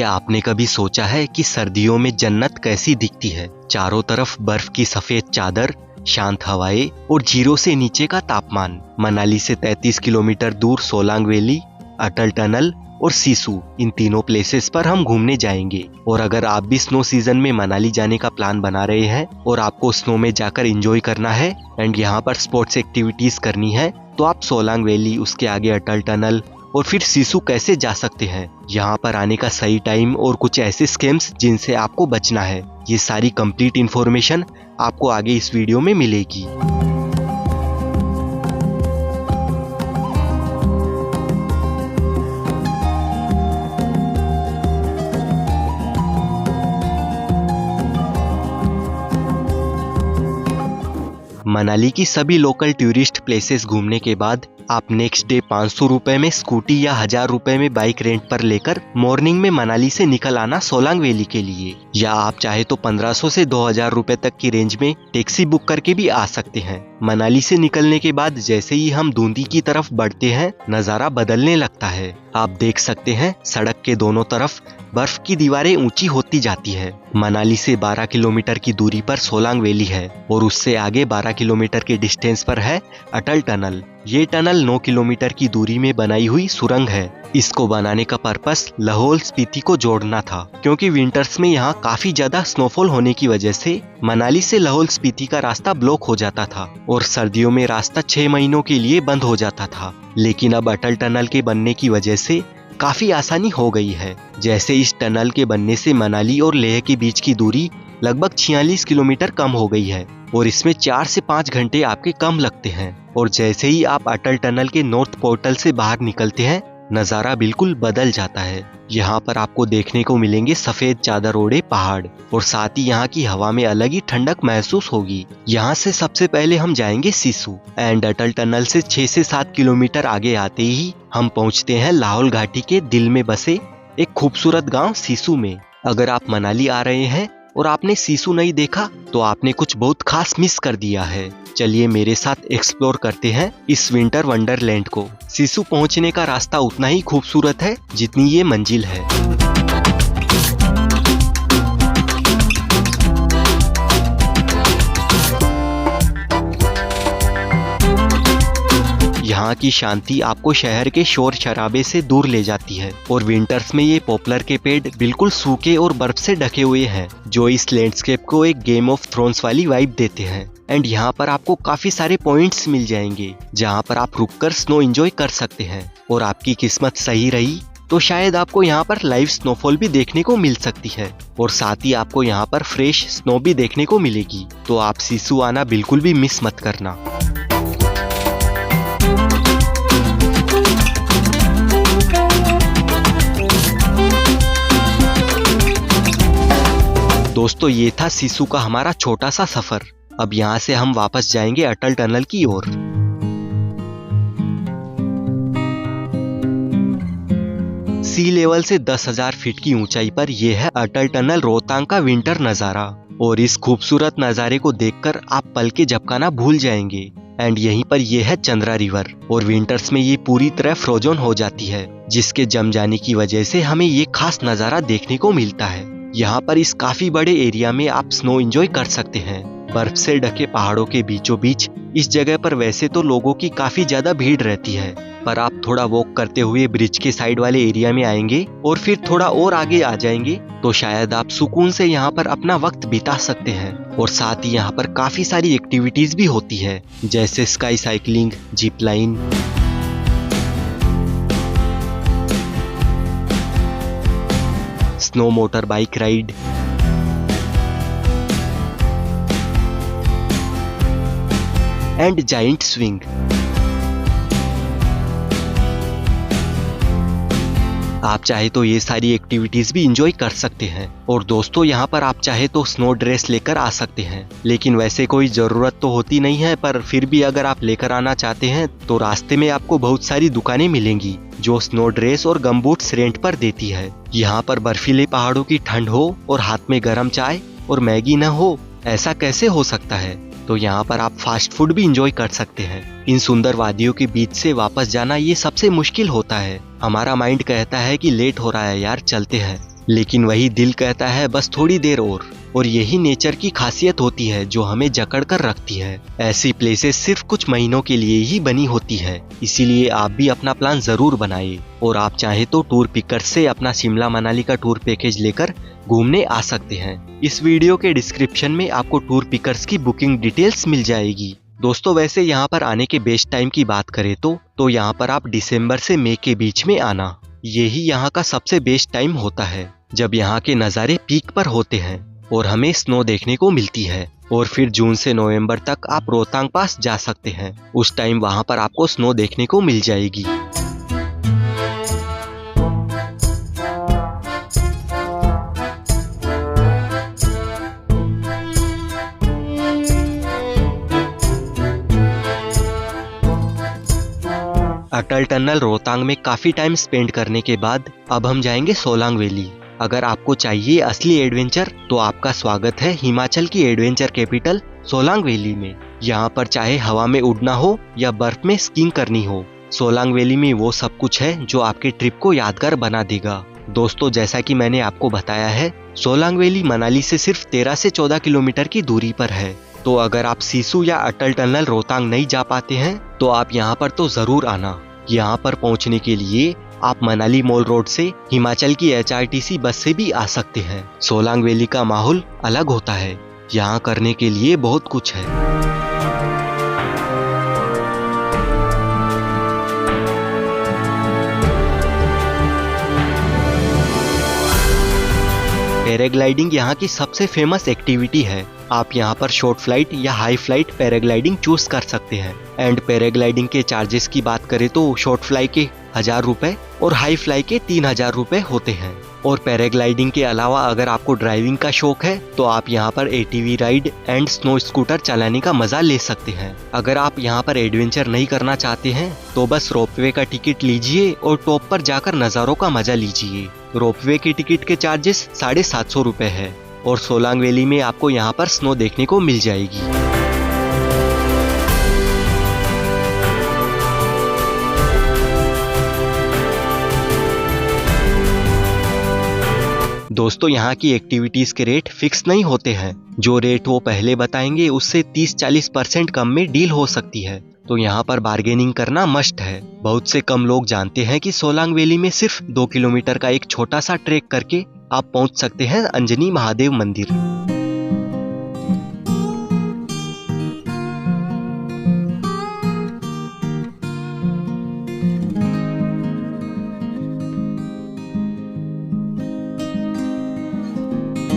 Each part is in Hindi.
क्या आपने कभी सोचा है कि सर्दियों में जन्नत कैसी दिखती है? चारों तरफ बर्फ की सफेद चादर, शांत हवाएं और जीरो से नीचे का तापमान। मनाली से 33 किलोमीटर दूर सोलांग वैली, अटल टनल और सिसु, इन तीनों प्लेसेस पर हम घूमने जाएंगे। और अगर आप भी स्नो सीजन में मनाली जाने का प्लान बना रहे हैं और आपको स्नो में जाकर एंजॉय करना है एंड यहाँ पर स्पोर्ट्स एक्टिविटीज करनी है, तो आप सोलांग वैली, उसके आगे अटल टनल और फिर सिसु कैसे जा सकते हैं, यहाँ पर आने का सही टाइम और कुछ ऐसे स्कैम्स जिनसे आपको बचना है, ये सारी कंप्लीट इन्फॉर्मेशन आपको आगे इस वीडियो में मिलेगी। मनाली की सभी लोकल टूरिस्ट प्लेसेस घूमने के बाद आप नेक्स्ट डे 500 रुपए में स्कूटी या 1000 रुपए में बाइक रेंट पर लेकर मॉर्निंग में मनाली से निकल आना सोलांग वैली के लिए। या आप चाहे तो 1500 से 2000 रुपए तक की रेंज में टैक्सी बुक करके भी आ सकते हैं। मनाली से निकलने के बाद जैसे ही हम धुंधी की तरफ बढ़ते हैं, नजारा बदलने लगता है। आप देख सकते हैं सड़क के दोनों तरफ बर्फ की दीवारें ऊंची होती जाती है। मनाली से 12 किलोमीटर की दूरी पर सोलांग वैली है और उससे आगे 12 किलोमीटर के डिस्टेंस पर है अटल टनल। ये टनल 9 किलोमीटर की दूरी में बनाई हुई सुरंग है। इसको बनाने का पर्पस लाहौल स्पीति को जोड़ना था, क्योंकि विंटर्स में यहाँ काफी ज्यादा स्नोफॉल होने की वजह से मनाली से लाहौल स्पीति का रास्ता ब्लॉक हो जाता था और सर्दियों में रास्ता 6 महीनों के लिए बंद हो जाता था। लेकिन अब अटल टनल के बनने की वजह से काफी आसानी हो गई है। जैसे इस टनल के बनने से मनाली और लेह के बीच की दूरी लगभग 46 किलोमीटर कम हो गई है और इसमें 4 से 5 घंटे आपके कम लगते हैं। और जैसे ही आप अटल टनल के नॉर्थ पोर्टल से बाहर निकलते हैं, नजारा बिल्कुल बदल जाता है। यहाँ पर आपको देखने को मिलेंगे सफेद चादर ओढ़े पहाड़ और साथ ही यहाँ की हवा में अलग ही ठंडक महसूस होगी। यहाँ से सबसे पहले हम जाएंगे सिसु एंड अटल टनल से 6 से 7 किलोमीटर आगे आते ही हम पहुँचते हैं लाहौल घाटी के दिल में बसे एक खूबसूरत गाँव सिसु में। अगर आप मनाली आ रहे हैं और आपने सिसु नहीं देखा तो आपने कुछ बहुत खास मिस कर दिया है। चलिए मेरे साथ एक्सप्लोर करते हैं इस विंटर वंडरलैंड को। सिसु पहुंचने का रास्ता उतना ही खूबसूरत है जितनी ये मंजिल है। यहाँ की शांति आपको शहर के शोर शराबे से दूर ले जाती है और विंटर्स में ये पॉपुलर के पेड़ बिल्कुल सूखे और बर्फ से ढके हुए हैं, जो इस लैंडस्केप को एक गेम ऑफ थ्रोन्स वाली वाइब देते हैं। एंड यहाँ पर आपको काफी सारे पॉइंट्स मिल जाएंगे जहाँ पर आप रुककर स्नो एंजॉय कर सकते हैं। और आपकी किस्मत सही रही तो शायद आपको यहाँ पर लाइव स्नोफॉल भी देखने को मिल सकती है और साथ ही आपको यहाँ पर फ्रेश स्नो भी देखने को मिलेगी। तो आप सिसु आना बिल्कुल भी मिस मत करना। दोस्तों, ये था सिसु का हमारा छोटा सा सफर। अब यहाँ से हम वापस जाएंगे अटल टनल की ओर। सी लेवल से 10,000 फीट की ऊंचाई पर यह है अटल टनल रोहतांग का विंटर नजारा। और इस खूबसूरत नजारे को देखकर आप पल के झपकाना भूल जाएंगे। एंड यहीं पर यह है चंद्रा रिवर और विंटर्स में ये पूरी तरह फ्रोजन हो जाती है, जिसके जम जाने की वजह से हमें ये खास नजारा देखने को मिलता है। यहाँ पर इस काफी बड़े एरिया में आप स्नो एंजॉय कर सकते हैं। बर्फ से ढके पहाड़ों के बीचों बीच इस जगह पर वैसे तो लोगों की काफी ज्यादा भीड़ रहती है, पर आप थोड़ा वॉक करते हुए ब्रिज के साइड वाले एरिया में आएंगे और फिर थोड़ा और आगे आ जाएंगे तो शायद आप सुकून से यहाँ पर अपना वक्त बिता सकते हैं। और साथ ही यहाँ पर काफी सारी एक्टिविटीज भी होती है, जैसे sky cycling, zip line, snow motor bike ride, and giant swing. आप चाहे तो ये सारी एक्टिविटीज भी इंजॉय कर सकते हैं। और दोस्तों, यहाँ पर आप चाहे तो स्नो ड्रेस लेकर आ सकते हैं, लेकिन वैसे कोई जरूरत तो होती नहीं है, पर फिर भी अगर आप लेकर आना चाहते हैं तो रास्ते में आपको बहुत सारी दुकानें मिलेंगी जो स्नो ड्रेस और गमबूट्स रेंट पर देती है। यहाँ पर बर्फीले पहाड़ों की ठंड हो और हाथ में गर्म चाय और मैगी न हो, ऐसा कैसे हो सकता है? तो यहाँ पर आप फास्ट फूड भी इंजॉय कर सकते हैं। इन सुंदर वादियों के बीच से वापस जाना ये सबसे मुश्किल होता है। हमारा माइंड कहता है कि लेट हो रहा है यार, चलते हैं, लेकिन वही दिल कहता है बस थोड़ी देर और यही नेचर की खासियत होती है जो हमें जकड़ कर रखती है। ऐसी प्लेसेस सिर्फ कुछ महीनों के लिए ही बनी होती है, इसीलिए आप भी अपना प्लान जरूर बनाइए और आप चाहे तो टूर पिकर से अपना शिमला मनाली का टूर पैकेज लेकर घूमने आ सकते हैं। इस वीडियो के डिस्क्रिप्शन में आपको टूर पिकर्स की बुकिंग डिटेल्स मिल जाएगी। दोस्तों वैसे यहाँ पर आने के बेस्ट टाइम की बात करें तो यहाँ पर आप दिसंबर से मई के बीच में आना, यही यहाँ का सबसे बेस्ट टाइम होता है जब यहाँ के नज़ारे पीक पर होते हैं और हमें स्नो देखने को मिलती है। और फिर जून से नवंबर तक आप रोहतांग पास जा सकते हैं, उस टाइम वहाँ पर आपको स्नो देखने को मिल जाएगी। अटल टनल रोहतांग में काफी टाइम स्पेंड करने के बाद अब हम जाएंगे सोलांग वैली। अगर आपको चाहिए असली एडवेंचर तो आपका स्वागत है हिमाचल की एडवेंचर कैपिटल सोलांग वैली में। यहाँ पर चाहे हवा में उड़ना हो या बर्फ में स्कीइंग करनी हो, सोलांग वैली में वो सब कुछ है जो आपके ट्रिप को यादगार बना देगा। दोस्तों जैसा कि मैंने आपको बताया है, सोलांग वैली मनाली से सिर्फ 13 से 14 किलोमीटर की दूरी पर है। तो अगर आप सिसु या अटल टनल रोहतांग नहीं जा पाते हैं तो आप यहाँ पर तो जरूर आना। यहाँ पर पहुँचने के लिए आप मनाली मॉल रोड से हिमाचल की HRTC बस से भी आ सकते हैं। सोलांग वैली का माहौल अलग होता है, यहाँ करने के लिए बहुत कुछ है। पैराग्लाइडिंग यहाँ की सबसे फेमस एक्टिविटी है। आप यहाँ पर शॉर्ट फ्लाइट या हाई फ्लाइट पैराग्लाइडिंग चूज कर सकते हैं। एंड पैराग्लाइडिंग के चार्जेस की बात करें तो शॉर्ट फ्लाई के 1000 रुपए और हाई फ्लाई के 3000 रुपए होते हैं। और पैराग्लाइडिंग के अलावा अगर आपको ड्राइविंग का शौक है तो आप यहाँ पर ATV ride and snow scooter चलाने का मजा ले सकते हैं। अगर आप यहाँ पर एडवेंचर नहीं करना चाहते हैं तो बस रोपवे का टिकट लीजिए और टॉप पर जाकर नज़ारों का मजा लीजिए। रोपवे की टिकट के चार्जेस 750 रुपए है और सोलांग वैली में आपको यहाँ पर स्नो देखने को मिल जाएगी। दोस्तों यहाँ की एक्टिविटीज के रेट फिक्स नहीं होते हैं, जो रेट वो पहले बताएंगे उससे 30-40% कम में डील हो सकती है, तो यहाँ पर बार्गेनिंग करना मस्ट है। बहुत से कम लोग जानते हैं कि सोलांग वैली में सिर्फ 2 किलोमीटर का एक छोटा सा ट्रैक करके आप पहुंच सकते हैं अंजनी महादेव मंदिर।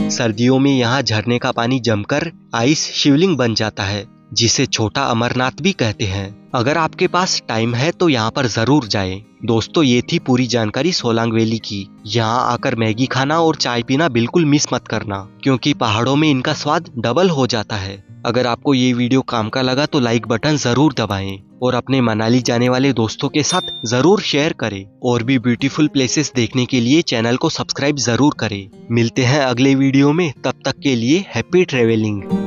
सर्दियों में यहाँ झरने का पानी जमकर आइस शिवलिंग बन जाता है, जिसे छोटा अमरनाथ भी कहते हैं। अगर आपके पास टाइम है तो यहाँ पर जरूर जाएं। दोस्तों ये थी पूरी जानकारी सोलांग वैली की। यहाँ आकर मैगी खाना और चाय पीना बिल्कुल मिस मत करना, क्योंकि पहाड़ों में इनका स्वाद डबल हो जाता है। अगर आपको ये वीडियो काम का लगा तो लाइक बटन जरूर दबाएं और अपने मनाली जाने वाले दोस्तों के साथ जरूर शेयर करें। और भी ब्यूटीफुल प्लेसेस देखने के लिए चैनल को सब्सक्राइब जरूर करें। मिलते हैं अगले वीडियो में, तब तक के लिए हैप्पी ट्रेवलिंग।